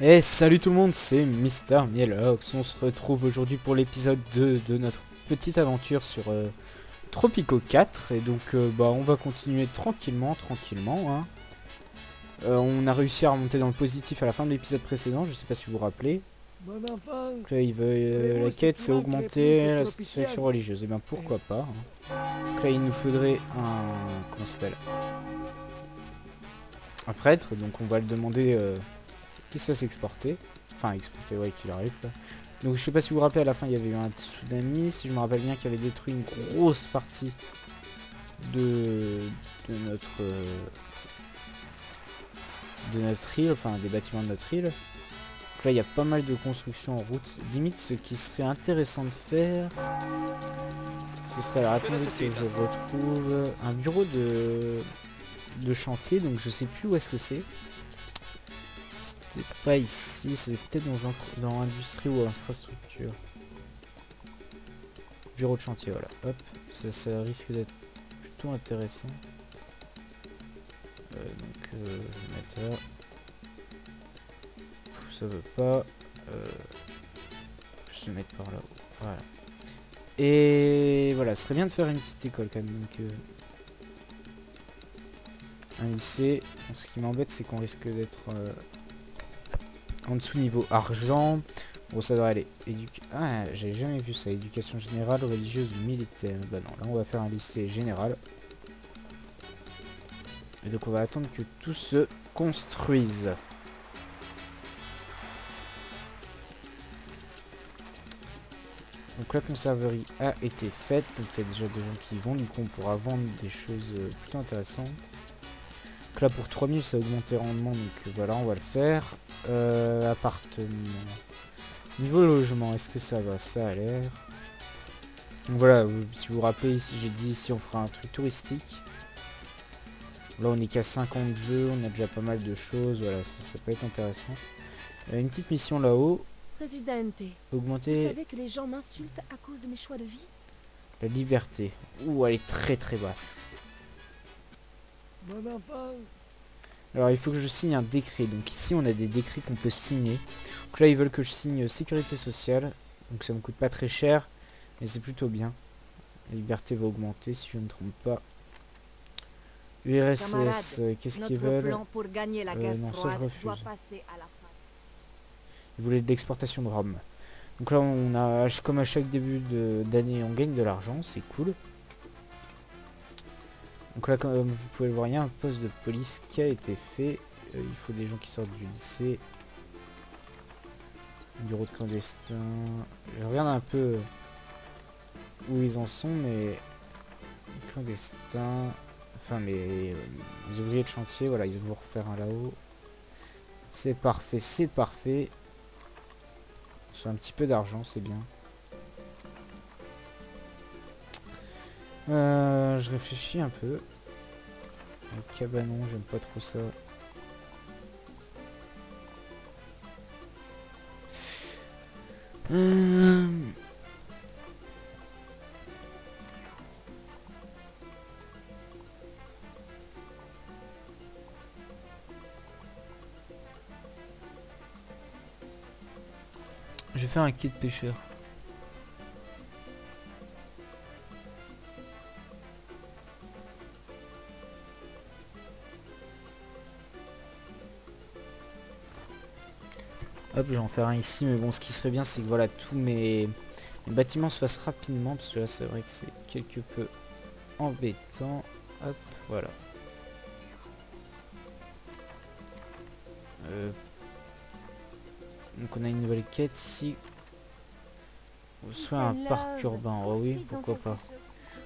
Et salut tout le monde, c'est Mister Mielox. On se retrouve aujourd'hui pour l'épisode 2 de notre petite aventure sur Tropico 4. Et donc on va continuer tranquillement, hein. On a réussi à remonter dans le positif à la fin de l'épisode précédent, je sais pas si vous vous rappelez. Mon enfant, Donc là, il veut, la savez-vous quête si c'est tu manquerais plus augmenter cette la tropicale? satisfaction religieuse. Et bien pourquoi pas, hein. Donc là il nous faudrait un... comment ça s'appelle, un prêtre, donc on va le demander qu'il se fasse exporter. Enfin exporter, ouais, qu'il arrive quoi. Donc je sais pas si vous vous rappelez, à la fin il y avait eu un tsunami, si je me rappelle bien, qui avait détruit une grosse partie de, de notre euh, de notre île, enfin des bâtiments de notre île. Donc là il y a pas mal de constructions en route. Limite ce qui serait intéressant de faire, ce serait, alors attendez que je retrouve un bureau de chantier, donc je sais plus où est-ce que c'est. C'était pas ici, c'est peut-être dans industrie ou infrastructure. Bureau de chantier, voilà. Hop, ça risque d'être plutôt intéressant. Je vais mettre là. Ça veut pas. Je vais le mettre par là. Voilà. Et voilà, ce serait bien de faire une petite école quand même. Donc, un lycée. Bon, ce qui m'embête, c'est qu'on risque d'être en dessous niveau argent. Bon, ça devrait aller. Ah, j'ai jamais vu ça. Éducation générale, religieuse ou militaire. Bah non, là on va faire un lycée général. Et donc on va attendre que tout se construise. Donc la conserverie a été faite. Donc il y a déjà des gens qui y vont. Du coup on pourra vendre des choses plutôt intéressantes. Donc là pour 3000 ça augmente les rendements. Donc voilà, on va le faire. Appartement. Niveau logement, est-ce que ça va? Ça a l'air. Donc voilà, si vous vous rappelez, ici j'ai dit ici on fera un truc touristique. Là on est qu'à 50 jeux, on a déjà pas mal de choses, voilà, ça peut être intéressant. Une petite mission là-haut, Presidente, vous augmenter savez que les gens m'insultent à cause de mes choix de vie? la liberté. Ouh, elle est très très basse. Mon enfant, Alors il faut que je signe un décret, donc ici on a des décrets qu'on peut signer. Donc là ils veulent que je signe sécurité sociale, donc ça me coûte pas très cher, mais c'est plutôt bien. La liberté va augmenter si je ne me trompe pas. URSS, qu'est-ce qu'ils veulent? Non, ça je refuse. Ils voulaient de l'exportation de Rome. Donc là on a, comme à chaque début d'année, on gagne de l'argent, c'est cool. Donc là comme vous pouvez le voir, il y a un poste de police qui a été fait. Il faut des gens qui sortent du lycée. Bureau de clandestin. Je regarde un peu où ils en sont, mais clandestins. Enfin mais les ouvriers de chantier, voilà, ils vont refaire un là-haut. C'est parfait, c'est parfait. Sur un petit peu d'argent, c'est bien. Je réfléchis un peu. Le cabanon, j'aime pas trop ça. Je vais faire un quai de pêcheur. Hop, je vais en faire un ici, mais bon, ce qui serait bien, c'est que voilà, tous mes bâtiments se fassent rapidement, parce que là, c'est vrai que c'est quelque peu embêtant. Hop, voilà. Donc on a une nouvelle quête ici. Soit un parc urbain, oh oui, pourquoi pas.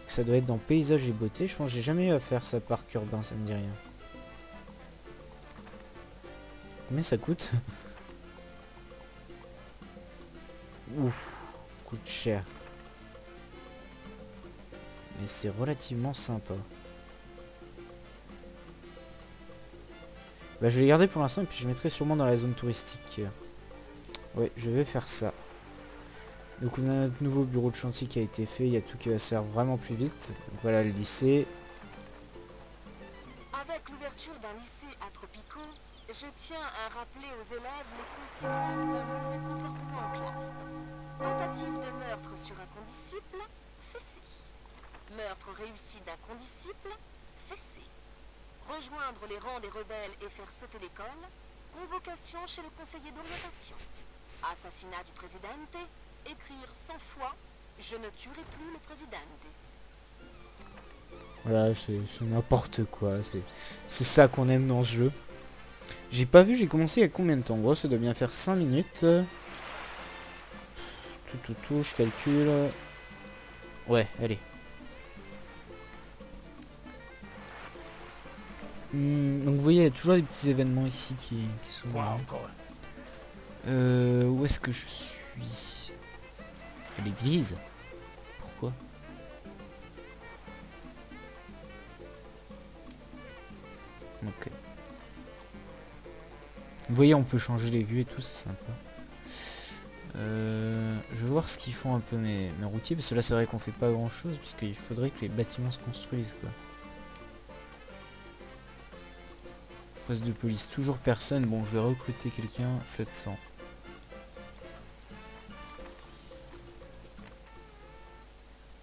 Ça doit être dans paysage et beauté, je pense que j'ai jamais eu à faire ça, parc urbain, ça me dit rien. Combien ça coûte? Ouf, coûte cher. Mais c'est relativement sympa. Bah je vais les garder pour l'instant et puis je mettrai sûrement dans la zone touristique. Ouais, je vais faire ça. Donc on a notre nouveau bureau de chantier qui a été fait, il y a tout qui va se faire vraiment plus vite. Donc voilà le lycée. Avec l'ouverture d'un lycée à Tropico, Je tiens à rappeler aux élèves les conséquences d'un mauvais comportement en classe. Tentative de meurtre sur un condisciple, fessé. Meurtre réussi d'un condisciple, fessé. Rejoindre les rangs des rebelles et faire sauter l'école, convocation chez le conseiller d'orientation. Assassinat du présidente, écrire 100 fois « Je ne tuerai plus le présidente ». Voilà, c'est n'importe quoi. C'est ça qu'on aime dans ce jeu. J'ai pas vu, j'ai commencé il y a combien de temps? En gros, ça doit bien faire 5 minutes. Tout, je calcule. Ouais, allez. Donc vous voyez, il y a toujours des petits événements ici qui sont... où est-ce que je suis? À l'église? Pourquoi? Ok. Vous voyez, on peut changer les vues et tout, c'est sympa. Je vais voir ce qu'ils font un peu mes routiers, parce que là c'est vrai qu'on fait pas grand chose, parce qu'il faudrait que les bâtiments se construisent, quoi. Poste de police, toujours personne. Bon, je vais recruter quelqu'un, 700.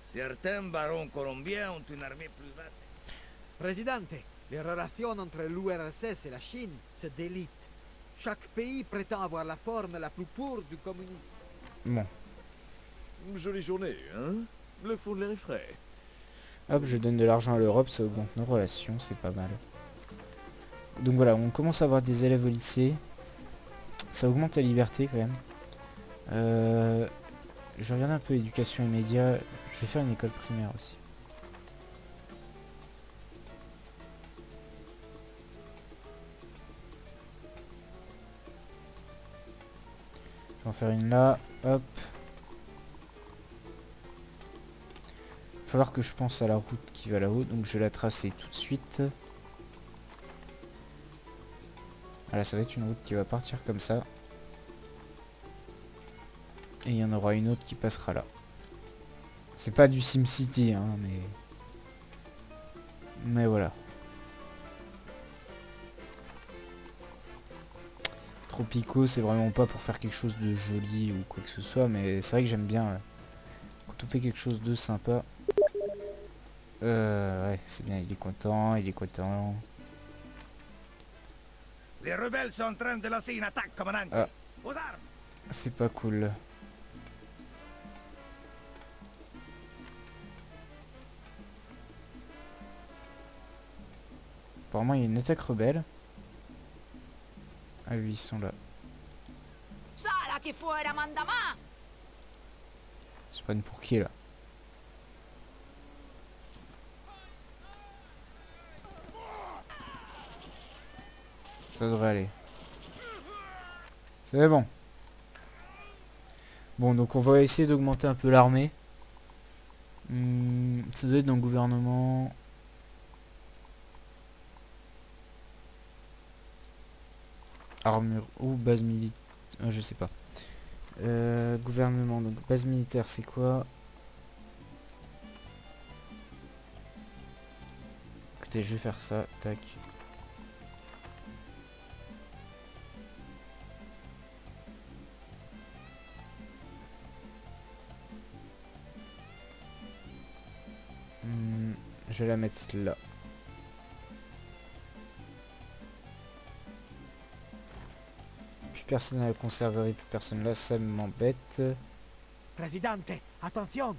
Certains barons colombiens ont une armée plus vaste. Presidente, les relations entre l'URSS et la Chine se délitent. Chaque pays prétend avoir la forme la plus pure du communisme. Bon. Jolie journée, hein? Le fond de l'air est frais. Hop, je donne de l'argent à l'Europe, ça augmente nos relations, c'est pas mal. Donc voilà, on commence à avoir des élèves au lycée. Ça augmente la liberté quand même. Je regarde un peu éducation et médias. Je vais faire une école primaire aussi. Je vais en faire une là. Hop. Il va falloir que je pense à la route qui va là-haut. Donc je vais la tracer tout de suite. Voilà, ça va être une route qui va partir comme ça. Et il y en aura une autre qui passera là. C'est pas du SimCity, hein, mais voilà. Tropico, c'est vraiment pas pour faire quelque chose de joli ou quoi que ce soit, mais c'est vrai que j'aime bien quand on fait quelque chose de sympa. Ouais, c'est bien, il est content, il est content. Les rebelles sont en train de lancer une attaque, commandant. Ah. Aux armes. C'est pas cool. Apparemment, il y a une attaque rebelle. Ah oui, ils sont là. Spawn pour qui là? Ça devrait aller. C'est bon. Bon, donc on va essayer d'augmenter un peu l'armée. Ça doit être dans le gouvernement. Armure ou base militaire. Je sais pas. Gouvernement, donc base militaire, c'est quoi? Écoutez, je vais faire ça. Tac. Je vais la mettre là. Plus personne à la conserverie, plus personne là, ça m'embête. Presidente, attention!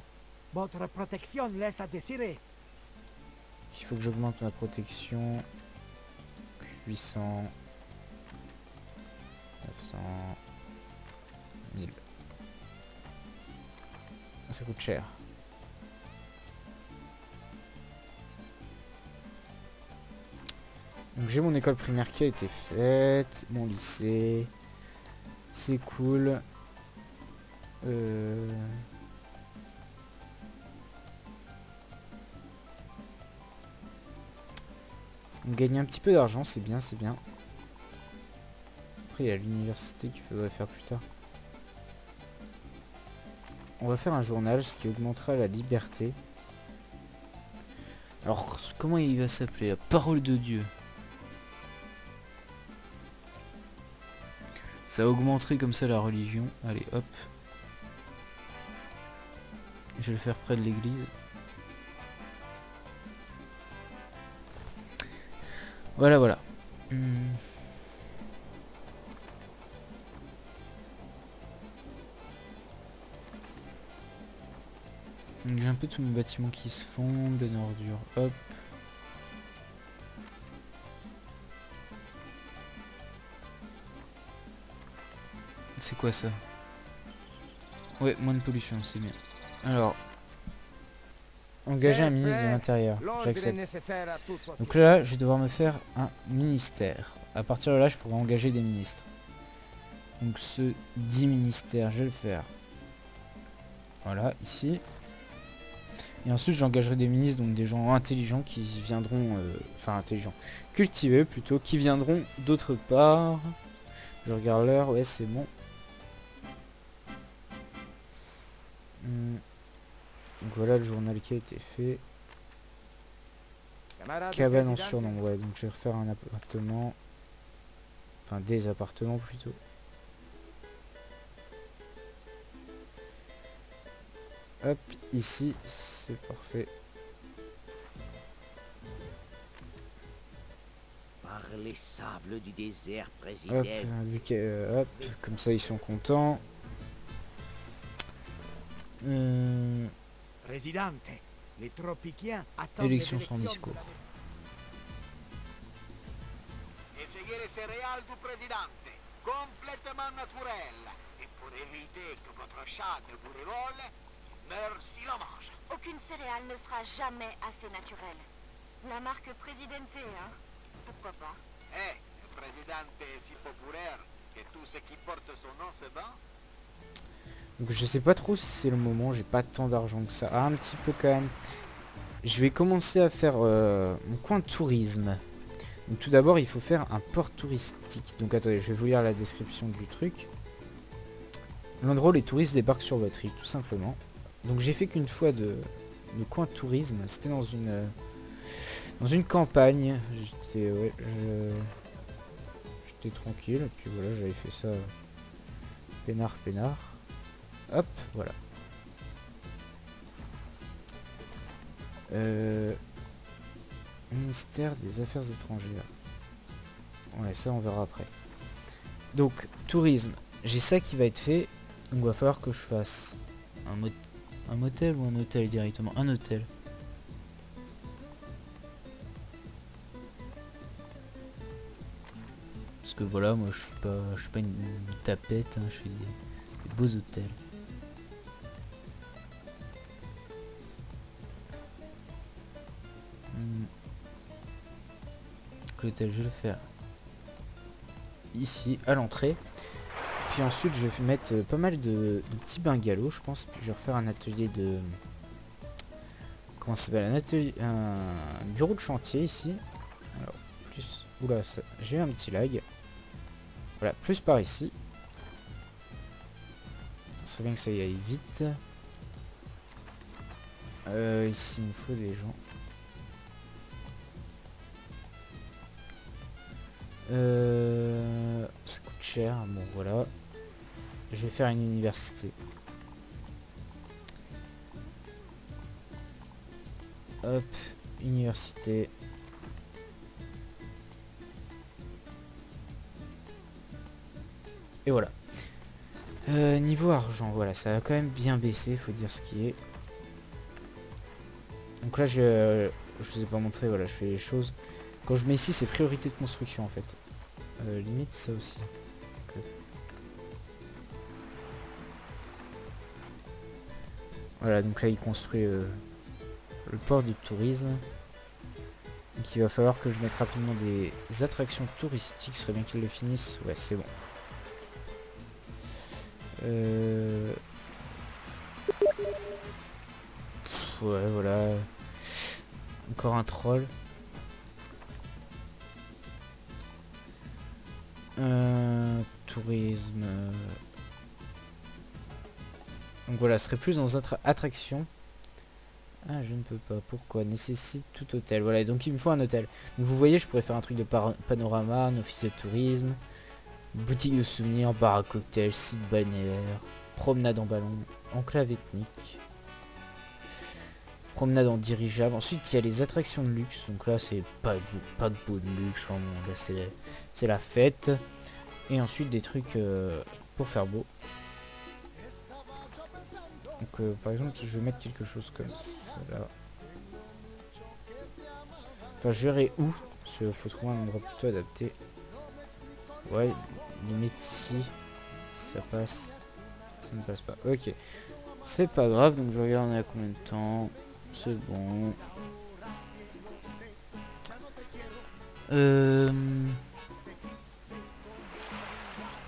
Votre protection laisse à désirer. Il faut que j'augmente ma protection. 800. 900. 1000. Ça coûte cher. Donc j'ai mon école primaire qui a été faite, mon lycée, c'est cool. On gagne un petit peu d'argent, c'est bien, c'est bien. Après il y a l'université qu'il faudrait faire plus tard. On va faire un journal, ce qui augmentera la liberté. Alors comment il va s'appeler? La parole de Dieu. Ça augmenterait comme ça la religion. Allez, hop. Je vais le faire près de l'église. Voilà, voilà. J'ai un peu tous mes bâtiments qui se font, ben ordure, hop. C'est quoi ça? Ouais, moins de pollution, c'est bien. Alors, engager un ministre de l'Intérieur, j'accepte. Donc là, je vais devoir me faire un ministère. À partir de là, je pourrai engager des ministres. Donc ce 10 ministères, je vais le faire. Voilà, ici. Et ensuite, j'engagerai des ministres, donc des gens intelligents qui viendront... enfin, intelligents. Cultivés, plutôt, qui viendront d'autre part. Je regarde l'heure, ouais, c'est bon. Donc voilà le journal qui a été fait. Cabane en surnombre, ouais, donc je vais refaire un appartement. Enfin, des appartements plutôt. Hop, ici, c'est parfait. Par les sables du désert, président. Hop, vu que, hop, comme ça ils sont contents. Presidente, les tropiciens attendent Élection sans discours. Essayez les céréales du présidente, complètement naturelles. Et pour éviter que votre chat ne vous révole, merci la mange. Aucune céréale ne sera jamais assez naturelle. La marque Presidente, hein? Pourquoi pas? Le présidente est si populaire que tout ce qui porte son nom se bat. Donc je sais pas trop si c'est le moment, j'ai pas tant d'argent que ça. Ah, un petit peu quand même. Je vais commencer à faire mon coin tourisme. Donc tout d'abord il faut faire un port touristique. Donc attendez, je vais vous lire la description du truc. L'endroit où les touristes débarquent sur votre île, tout simplement. Donc j'ai fait qu'une fois de coin tourisme. C'était dans une campagne. J'étais ouais, j'étais tranquille. Et puis voilà, j'avais fait ça peinard. Hop, voilà. Ministère des Affaires étrangères. Ouais, ça on verra après. Donc, tourisme. J'ai ça qui va être fait. Donc, il va falloir que je fasse un motel ou un hôtel directement. Un hôtel. Parce que voilà, moi je suis pas une tapette, hein, je fais des beaux hôtels. L'hôtel, je vais le faire ici à l'entrée. Puis ensuite je vais mettre pas mal de petits bungalows, je pense. Puis je vais refaire un atelier de... Comment ça s'appelle? Un bureau de chantier ici. Alors, plus... Oula, j'ai eu un petit lag. Voilà, plus par ici. Ça serait bien que ça y aille vite. Ici, il me faut des gens. Ça coûte cher. Bon, voilà. Je vais faire une université. Hop, université. Et voilà. Niveau argent, voilà, ça a quand même bien baissé, faut dire ce qui est. Donc là, je vous ai pas montré, voilà, je fais les choses. Quand je mets ici, c'est priorité de construction en fait. Limite ça aussi. Okay. Voilà, donc là il construit le port du tourisme. Donc il va falloir que je mette rapidement des attractions touristiques. Ce serait bien qu'ils le finissent. Ouais, c'est bon. Ouais, voilà. Encore un troll. Tourisme. Donc voilà, ce serait plus dans attraction. Ah, je ne peux pas. Pourquoi? Nécessite tout hôtel. Voilà, donc il me faut un hôtel. Donc vous voyez, je pourrais faire un truc de panorama, un office de tourisme. Boutique de souvenirs, bar à cocktail, site balnéaire, promenade en ballon, enclave ethnique, promenade en dirigeable. Ensuite, il y a les attractions de luxe. Donc là, c'est pas de beau de luxe. Enfin, bon, là, c'est la fête. Et ensuite, des trucs pour faire beau. Donc, par exemple, je vais mettre quelque chose comme ça là. Enfin, je verrai où. Parce qu'il faut trouver un endroit plutôt adapté. Ouais, limite ici. Ça passe. Ça ne passe pas. Ok. C'est pas grave. Donc, je regarde à combien de temps. C'est bon. Le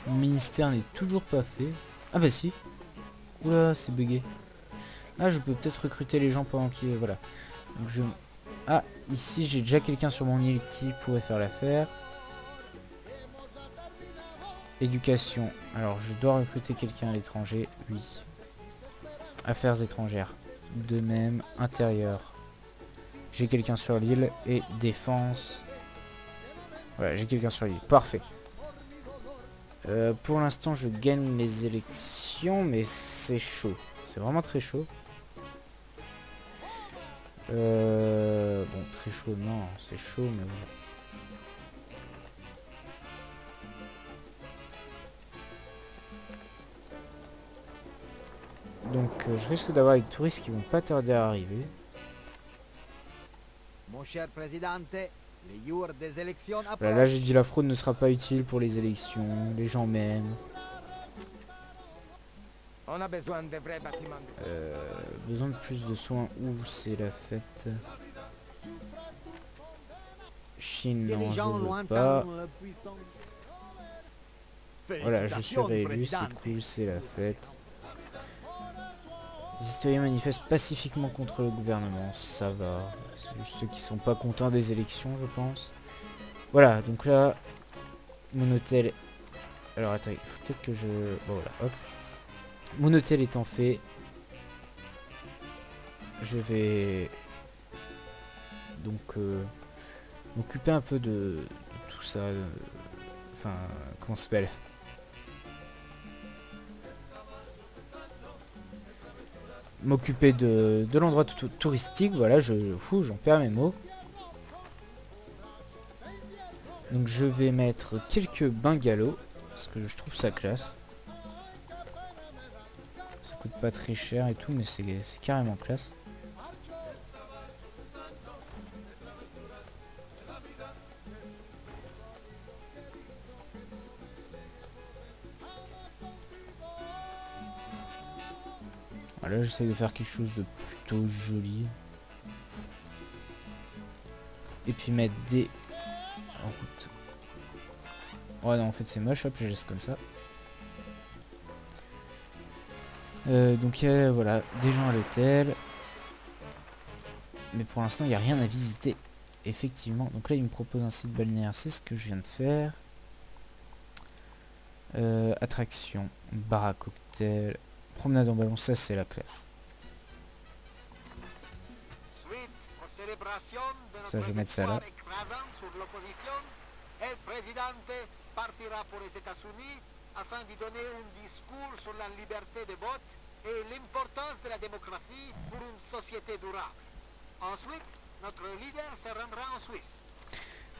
ministère n'est toujours pas fait. Ah bah si. Oula, c'est bugué. Ah, je peux peut-être recruter les gens pendant qu'ils... voilà. Donc je... Ah, ici j'ai déjà quelqu'un sur mon île qui pourrait faire l'affaire. Éducation. Alors je dois recruter quelqu'un à l'étranger. Oui. Affaires étrangères. De même. Intérieur. J'ai quelqu'un sur l'île. Et défense. Voilà, j'ai quelqu'un sur l'île. Parfait. Pour l'instant je gagne les élections. Mais c'est chaud. C'est vraiment très chaud. Bon, très chaud, non, c'est chaud, mais bon. Donc, je risque d'avoir des touristes qui vont pas tarder à arriver. Mon cher Presidente, les jours des élections approchent. Voilà, là, j'ai dit la fraude ne sera pas utile pour les élections. Les gens m'aiment. On a besoin de vrais bâtiments. Besoin de plus de soins. Où c'est la fête? Chine, non, je veux pas. Voilà, je suis réélu, c'est cool, c'est la fête. Les citoyens manifestent pacifiquement contre le gouvernement, ça va. C'est juste ceux qui sont pas contents des élections, je pense. Voilà, donc là, mon hôtel... Alors attends, il faut peut-être que je... Bon, voilà, hop. Mon hôtel étant fait, je vais donc m'occuper un peu de tout ça. Enfin, comment ça s'appelle? M'occuper de l'endroit touristique. Voilà, j'en perds mes mots. Donc je vais mettre quelques bungalows parce que je trouve ça classe. Ça coûte pas très cher et tout, mais c'est carrément classe. Voilà, j'essaie de faire quelque chose de plutôt joli. Et puis mettre des... en route. Ouais, non, en fait c'est moche, hop, je laisse comme ça. Donc voilà, des gens à l'hôtel. Mais pour l'instant, il n'y a rien à visiter. Effectivement. Donc là, il me propose un site balnéaire. C'est ce que je viens de faire. Attraction. Bar à cocktail. Promenade en ballon. Ça, c'est la classe. Ça, je vais mettre ça là. Afin de donner un discours sur la liberté de vote et l'importance de la démocratie pour une société durable. Ensuite, notre leader se rendra en Suisse.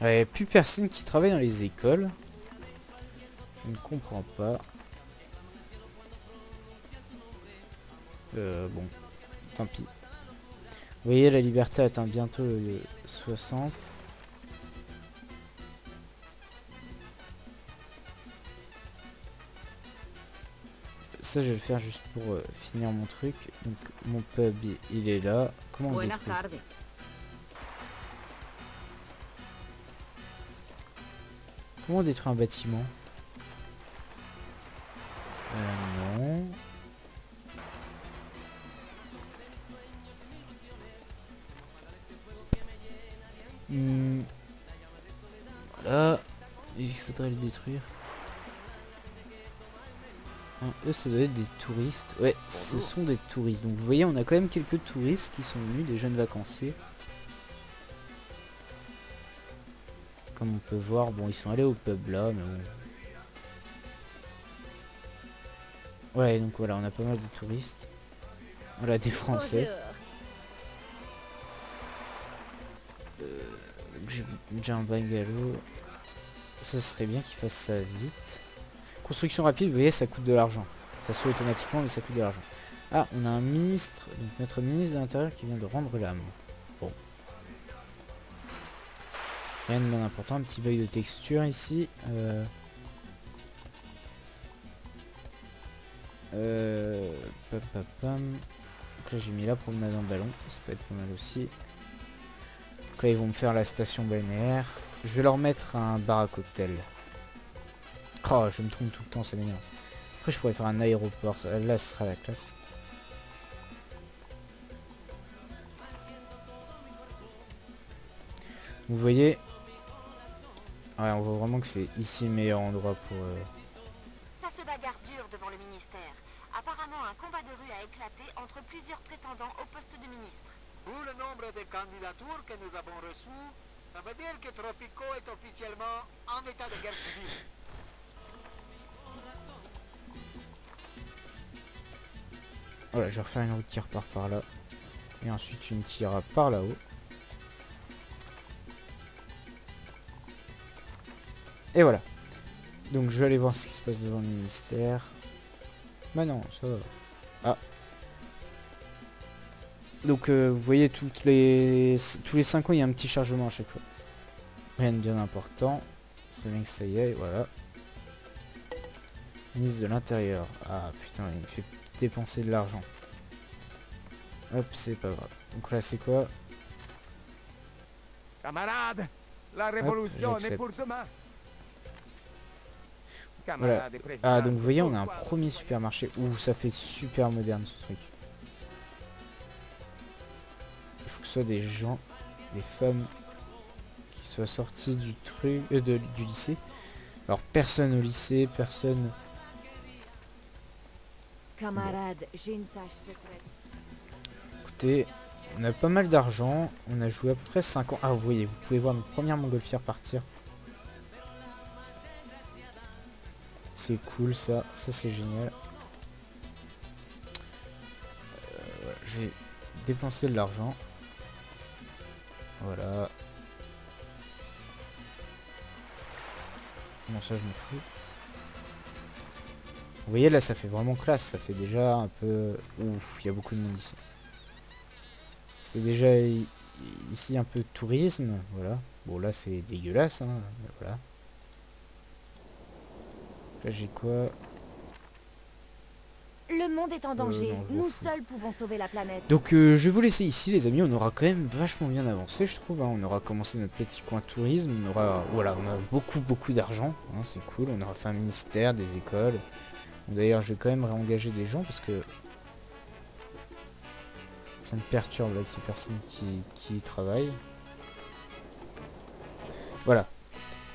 Il n'y a plus personne qui travaille dans les écoles. Je ne comprends pas. Bon, tant pis. Vous voyez, la liberté atteint bientôt le 60. Ça, je vais le faire juste pour finir mon truc. Donc, mon pub, il est là. Comment on détruit? Comment on détruit un bâtiment? Non. Voilà. Il faudrait le détruire. Eux, ça doit être des touristes. Ouais, ce sont des touristes. Donc vous voyez, on a quand même quelques touristes qui sont venus, des jeunes vacanciers. Comme on peut voir, bon, ils sont allés au pub là, mais bon. Ouais, donc voilà, on a pas mal de touristes. Voilà, des Français. J'ai déjà un bungalow. Ça serait bien qu'il fasse ça vite. Construction rapide, vous voyez, ça coûte de l'argent. Ça se fait automatiquement, mais ça coûte de l'argent. Ah, on a un ministre, donc notre ministre de l'Intérieur qui vient de rendre l'âme. Bon. Rien de bien important, un petit bug de texture ici. Pam, pam, pam. Donc là j'ai mis la promenade en ballon, ça peut être pas mal aussi. Donc là ils vont me faire la station balnéaire. Je vais leur mettre un bar à cocktail. Oh, je me trompe tout le temps, ça m'énerve. Après je pourrais faire un aéroport, là ce sera la classe. Vous voyez, ouais, on voit vraiment que c'est ici le meilleur endroit pour... Ça se bagarre dur devant le ministère. Apparemment, un combat de rue a éclaté entre plusieurs prétendants au poste de ministre. Vu le nombre de candidatures que nous avons reçues, ça veut dire que Tropico est officiellement en état de guerre civile. Voilà, je vais refaire une route qui repart par là. Et ensuite une qui ira par là-haut. Et voilà. Donc je vais aller voir ce qui se passe devant le ministère. Bah non, ça va. Ah. Donc vous voyez, tous les 5 ans, il y a un petit chargement à chaque fois. Rien de bien important. C'est bien que ça y est, voilà. Ministre de l'Intérieur. Ah putain, il me fait dépenser de l'argent. Hop, c'est pas grave. Donc là, c'est quoi? Camarade, la révolution est pour demain. Voilà. Ah, donc vous voyez, on a un premier supermarché. Ouh, ça fait super moderne ce truc. Il faut que ce soit des gens, des femmes qui soient sortis du truc, du lycée. Alors personne au lycée, personne. Camarade, j'ai une tâche secrète. Écoutez, on a pas mal d'argent. On a joué à peu près 5 ans. Ah, vous voyez, vous pouvez voir notre première montgolfière partir. C'est cool ça, c'est génial. Je vais dépenser de l'argent. Voilà. Bon, ça je m'en fous. Vous voyez là, ça fait vraiment classe. Ça fait déjà un peu... Ouf, il y a beaucoup de monde ici. Ça fait déjà ici un peu de tourisme. Voilà. Bon là c'est dégueulasse. Hein. Voilà. Là j'ai quoi? Le monde est en danger. Non, Nous seuls pouvons sauver la planète. Donc je vais vous laisser ici les amis. On aura quand même vachement bien avancé je trouve. Hein. On aura commencé notre petit coin tourisme. On aura, voilà, on a beaucoup d'argent. Hein, c'est cool. On aura fait un ministère, des écoles. D'ailleurs je vais quand même réengager des gens parce que ça me perturbe là qu'il y ait personne qui y travaille. Voilà.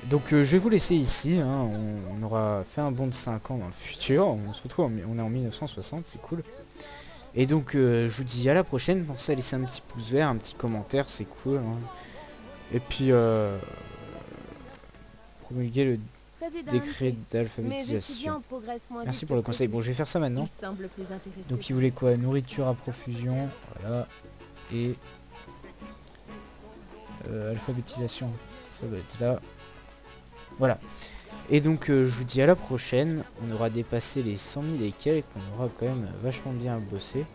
Donc je vais vous laisser ici, hein. On aura fait un bond de 5 ans dans le futur, on se retrouve, on est en 1960, c'est cool. Et donc je vous dis à la prochaine, pensez à laisser un petit pouce vert, un petit commentaire, c'est cool. Hein. Et puis promulguer le décret d'alphabétisation. Merci pour le conseil, bon je vais faire ça maintenant. Donc il voulait quoi? Nourriture à profusion, voilà. Et alphabétisation, ça doit être là. Voilà. Et donc je vous dis à la prochaine. On aura dépassé les 100 000 et quelques. On aura quand même vachement bien bossé.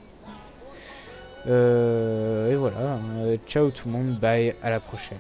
Et voilà. Ciao tout le monde. Bye. À la prochaine.